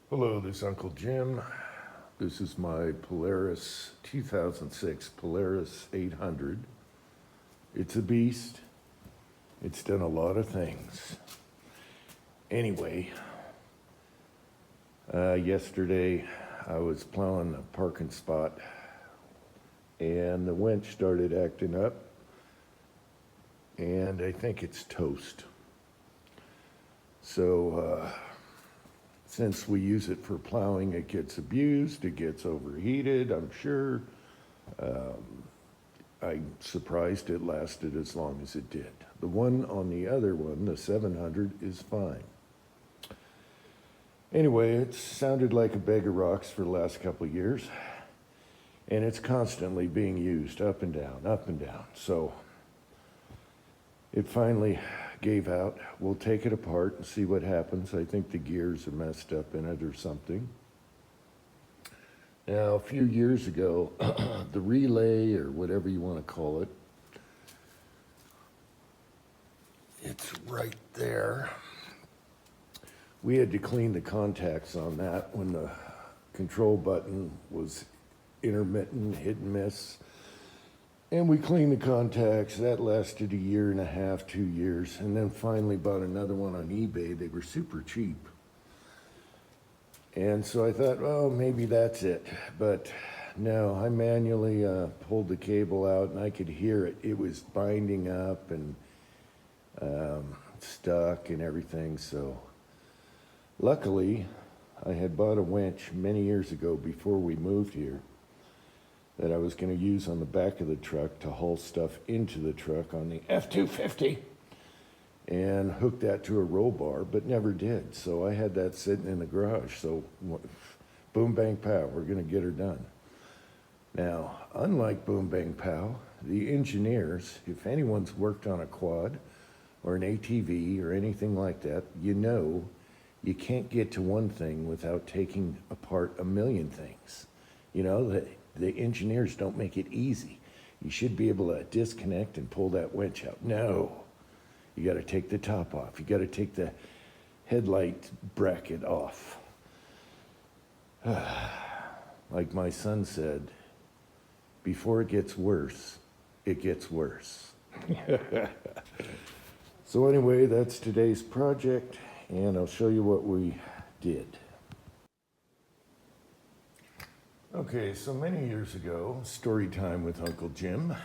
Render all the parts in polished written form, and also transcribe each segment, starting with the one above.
Hello, this is Uncle Jim. This is my Polaris 2006 Polaris 800. It's a beast. It's done a lot of things. Anyway, yesterday I was plowing a parking spot and the winch started acting up, and I think it's toast. So, since we use it for plowing, it gets abused, it gets overheated, I'm sure. I'm surprised it lasted as long as it did. The one on the other one, the 700, is fine. Anyway, it sounded like a bag of rocks for the last couple of years, and it's constantly being used up and down, up and down. So it finally gave out. We'll take it apart and see what happens. I think the gears are messed up in it or something. Now, a few years ago, the relay, or whatever you want to call it, it's right there. We had to clean the contacts on that when the control button was intermittent, hit and miss. And we cleaned the contacts. That lasted a year and a half, 2 years. And then finally bought another one on eBay. They were super cheap. And so I thought, oh, maybe that's it. But no, I manually pulled the cable out and I could hear it. It was binding up and stuck and everything. So luckily, I had bought a winch many years ago before we moved here that I was going to use on the back of the truck to haul stuff into the truck on the F-250 and hook that to a roll bar, but never did. So I had that sitting in the garage. So boom, bang, pow, we're going to get her done. Now, unlike boom, bang, pow, the engineers, if anyone's worked on a quad or an ATV or anything like that, you know you can't get to one thing without taking apart a million things. You know, the engineers don't make it easy. You should be able to disconnect and pull that winch out. No, you got to take the top off. You got to take the headlight bracket off. Like my son said, before it gets worse, it gets worse. So anyway, that's today's project, and I'll show you what we did. Okay, so many years ago, story time with Uncle Jim,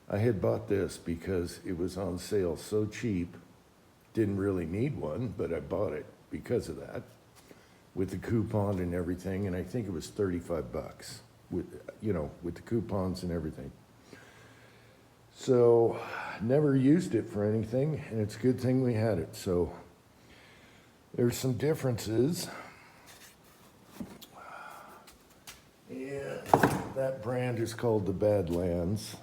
I had bought this because it was on sale so cheap. Didn't really need one, but I bought it because of that, with the coupon and everything, and I think it was 35 bucks, with the coupons and everything. So, never used it for anything, and it's a good thing we had it. So, there's some differences. Yeah, that brand is called the Badlands,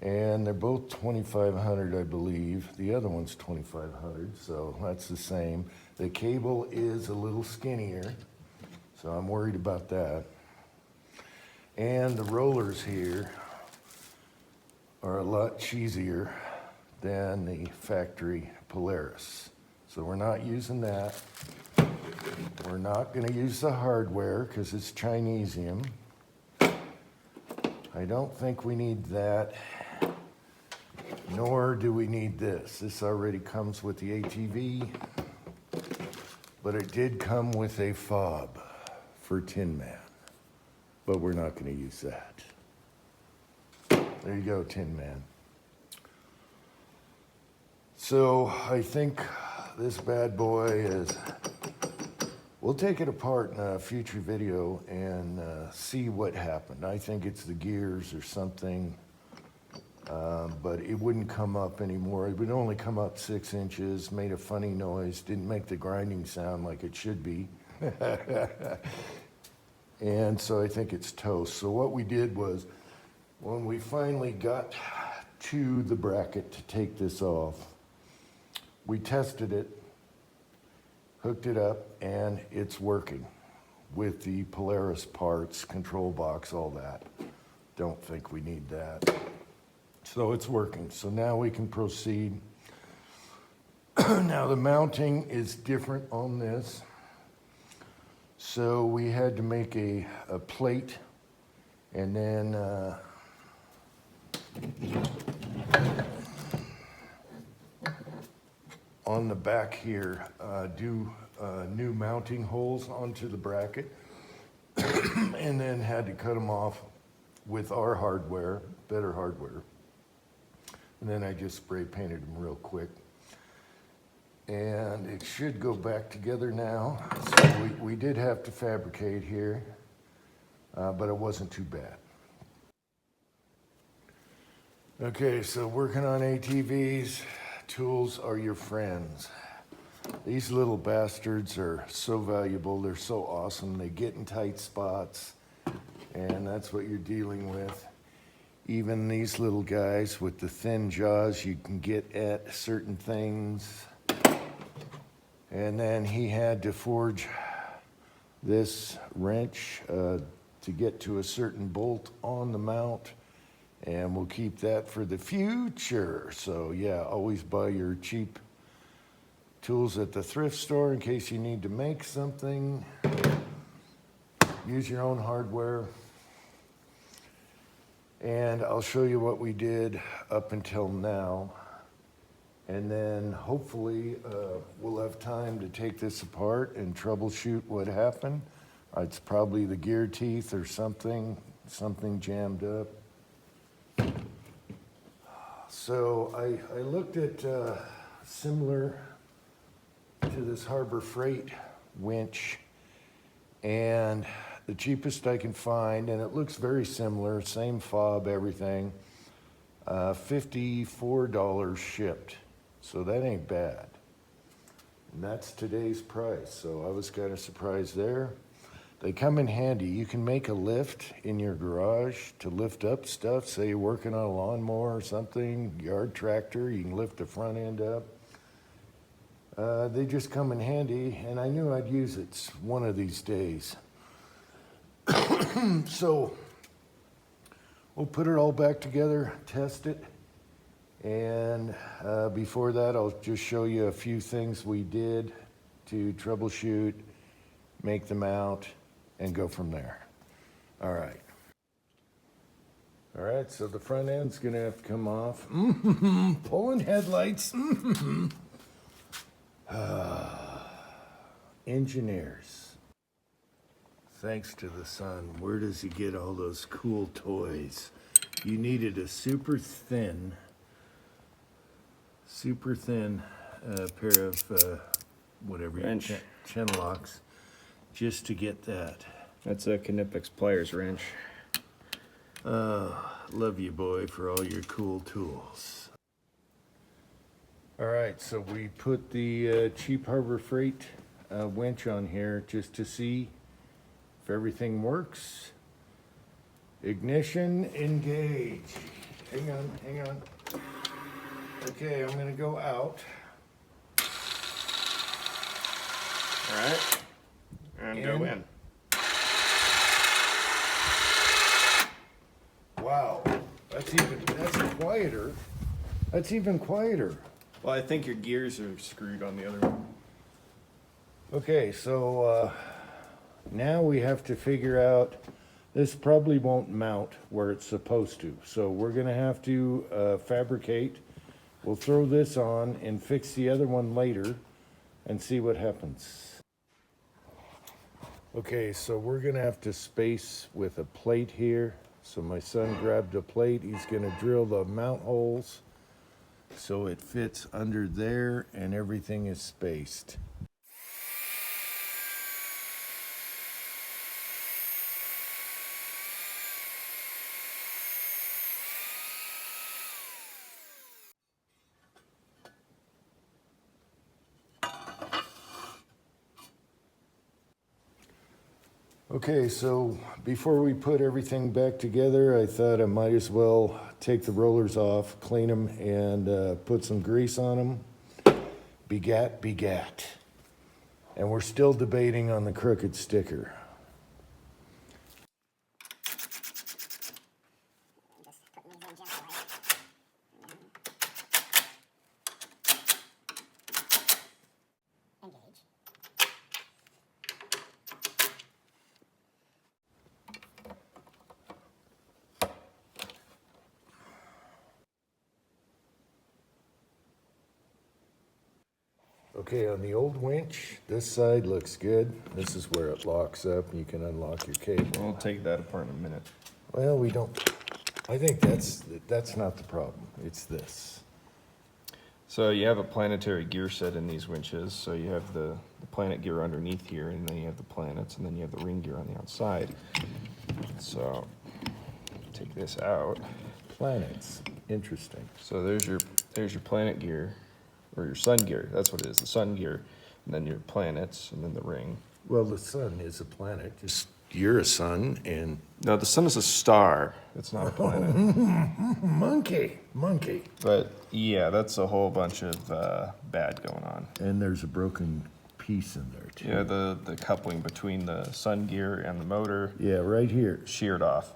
and they're both 2,500, I believe. The other one's 2,500, so that's the same. The cable is a little skinnier, so I'm worried about that. And the rollers here are a lot cheesier than the factory Polaris, so we're not using that. We're not going to use the hardware because it's Chinesium. I don't think we need that, nor do we need this. This already comes with the ATV, but it did come with a fob for Tin Man, but we're not going to use that. There you go, Tin Man. So I think this bad boy is... We'll take it apart in a future video and see what happened. I think it's the gears or something, but it wouldn't come up anymore. It would only come up 6 inches, made a funny noise, didn't make the grinding sound like it should be. And so I think it's toast. So what we did was, when we finally got to the bracket to take this off, we tested it, hooked it up, and it's working with the Polaris parts, control box, all that. Don't think we need that. So it's working. So now we can proceed. Now the mounting is different on this. So we had to make a plate, and then on the back here, do new mounting holes onto the bracket, and then had to cut them off with our hardware, better hardware. And then I just spray painted them real quick. And it should go back together now. So we did have to fabricate here, but it wasn't too bad. Okay, so working on ATVs, tools are your friends. These little bastards are so valuable. They're so awesome. They get in tight spots, and that's what you're dealing with. Even these little guys with the thin jaws, you can get at certain things. And then he had to forge this wrench to get to a certain bolt on the mount, and we'll keep that for the future. So yeah, always buy your cheap tools at the thrift store in case you need to make something. Use your own hardware. And I'll show you what we did up until now. And then hopefully we'll have time to take this apart and troubleshoot what happened. It's probably the gear teeth or something jammed up. So I looked at similar to this Harbor Freight winch, and the cheapest I can find, and it looks very similar, same fob, everything, $54 shipped. So that ain't bad. And that's today's price. So I was kind of surprised there. They come in handy. You can make a lift in your garage to lift up stuff. Say you're working on a lawnmower or something, yard tractor, you can lift the front end up. They just come in handy, and I knew I'd use it one of these days. So we'll put it all back together, test it, and before that I'll just show you a few things we did to troubleshoot, make them out, and go from there. All right. All right, so the front end's gonna have to come off. Pulling headlights. Engineers. Thanks to the sun, where does he get all those cool toys? You needed a super thin pair of whatever, wrench. Chin locks, just to get that. That's a Knipex pliers wrench. Love you, boy, for all your cool tools. All right, so we put the cheap Harbor Freight winch on here just to see if everything works. Ignition, engage. Hang on. Okay, I'm gonna go out. All right. And go in. Wow, that's quieter. That's even quieter. Well, I think your gears are screwed on the other one. Okay, so now we have to figure out, this probably won't mount where it's supposed to. So we're gonna have to fabricate. We'll throw this on and fix the other one later and see what happens. Okay, so we're gonna have to space with a plate here. So my son grabbed a plate. He's gonna drill the mount holes so it fits under there and everything is spaced. Okay, so before we put everything back together, I thought I might as well take the rollers off, clean them, and put some grease on them. Begat. And we're still debating on the crooked sticker. Okay, on the old winch, this side looks good. This is where it locks up and you can unlock your cable. We'll take that apart in a minute. Well, we don't, I think that's not the problem. It's this. So you have a planetary gear set in these winches. So you have the planet gear underneath here, and then you have the planets, and then you have the ring gear on the outside. So take this out. Planets, interesting. So there's your planet gear, or your sun gear. That's what it is, the sun gear, and then your planets, and then the ring. Well, the sun is a planet. Just you're a sun, and No, the sun is a star. It's not a planet. monkey. But yeah, that's a whole bunch of bad going on. And there's a broken piece in there too. Yeah, the coupling between the sun gear and the motor Yeah, right here. sheared off.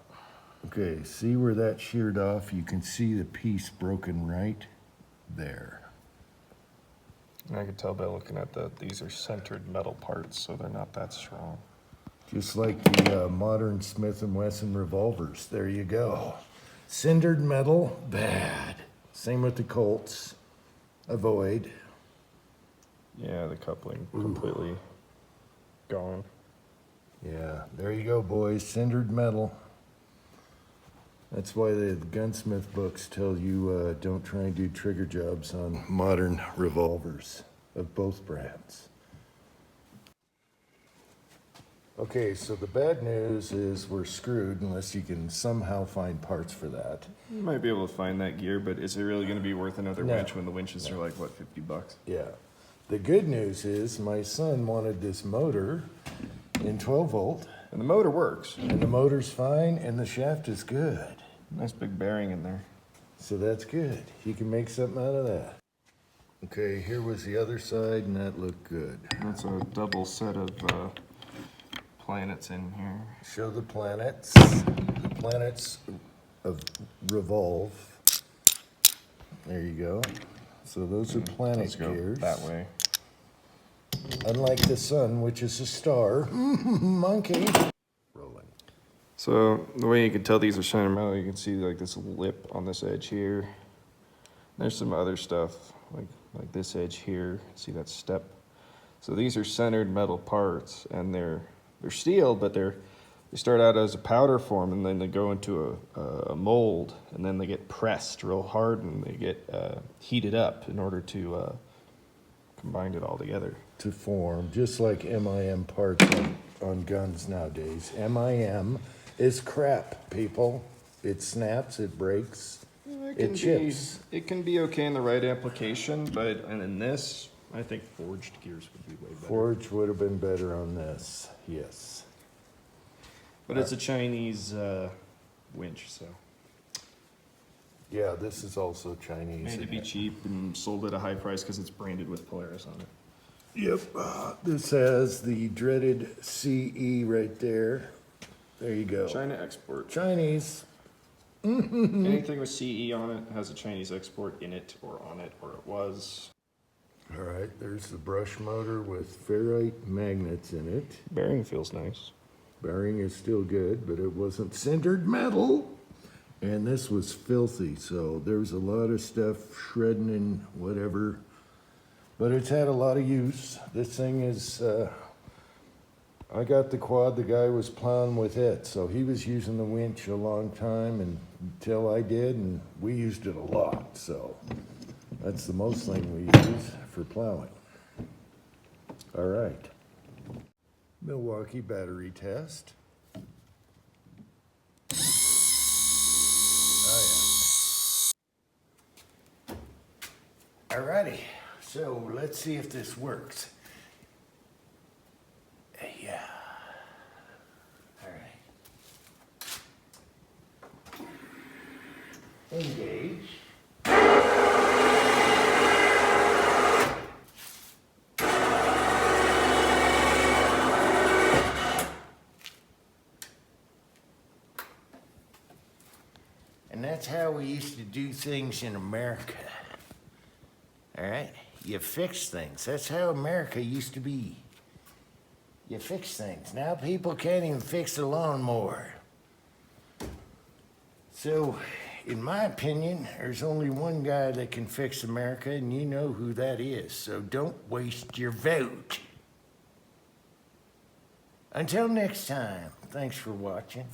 Okay, see where that sheared off? You can see the piece broken right there. And I could tell by looking at these are centered metal parts, so they're not that strong. Just like the modern Smith & Wesson revolvers. There you go. Cindered metal, bad. Same with the Colts. Avoid. Yeah, the coupling completely gone. Yeah, there you go, boys. Cindered metal. That's why the gunsmith books tell you don't try and do trigger jobs on modern revolvers of both brands. Okay, so the bad news is we're screwed unless you can somehow find parts for that. You might be able to find that gear, but is it really going to be worth another No. winch when the winches are like, what, $50? Yeah. The good news is my son wanted this motor in 12 volt, And the motor works. and the motor's fine, and the shaft is good. Nice big bearing in there. So that's good. He can make something out of that. Okay, here was the other side, and that looked good. That's a double set of planets in here. Show the planets. The planets of revolve. There you go. So those are planet Let's go gears. that way. Unlike the sun, which is a star. Monkey. Rolling. So the way you can tell these are center metal, you can see like this lip on this edge here. There's some other stuff like this edge here. See that step? So these are centered metal parts, and they're steel, but they start out as a powder form, and then they go into a mold, and then they get pressed real hard, and they get heated up in order to combine it all together. To form, just like MIM parts on guns nowadays. MIM is crap, people. It snaps, it breaks, it chips. It can be okay in the right application, but in this, I think forged gears would be way better. Forge would have been better on this, yes. But it's a Chinese winch, so Yeah, this is also Chinese. made to be cheap and sold at a high price because it's branded with Polaris on it. Yep, this has the dreaded CE right there. There you go. China export. Chinese. Anything with CE on it has a Chinese export in it or on it, or it was. All right, there's the brush motor with ferrite magnets in it. Bearing feels nice. Bearing is still good, but it wasn't sintered metal. And this was filthy, so there was a lot of stuff shredding and whatever. But it's had a lot of use. This thing is, I got the quad, the guy was plowing with it. So he was using the winch a long time until I did, and we used it a lot. So that's the most thing we use for plowing. All right. Milwaukee battery test. Oh yeah. Alrighty, so let's see if this works. Yeah. Alright. Engage. And that's how we used to do things in America. All right? You fix things. That's how America used to be. You fix things. Now people can't even fix a lawnmower. So in my opinion, there's only one guy that can fix America, and you know who that is, so don't waste your vote. Until next time, thanks for watching.